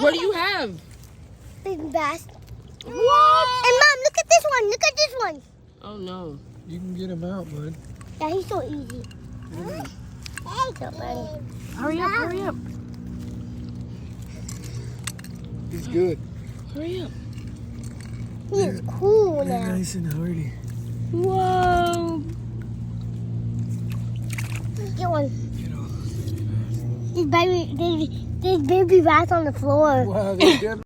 What do you have? Big bass. What? And Mom, look at this one. Look at this one. Oh no. You can get him out, bud. Yeah, he's so easy. So funny. Hurry up, hurry up. He's good. Hurry up. He's cool They're now. nice and hardy. Whoa. Get one. Get off the baby bass. There's baby bass on the floor. Wow, they're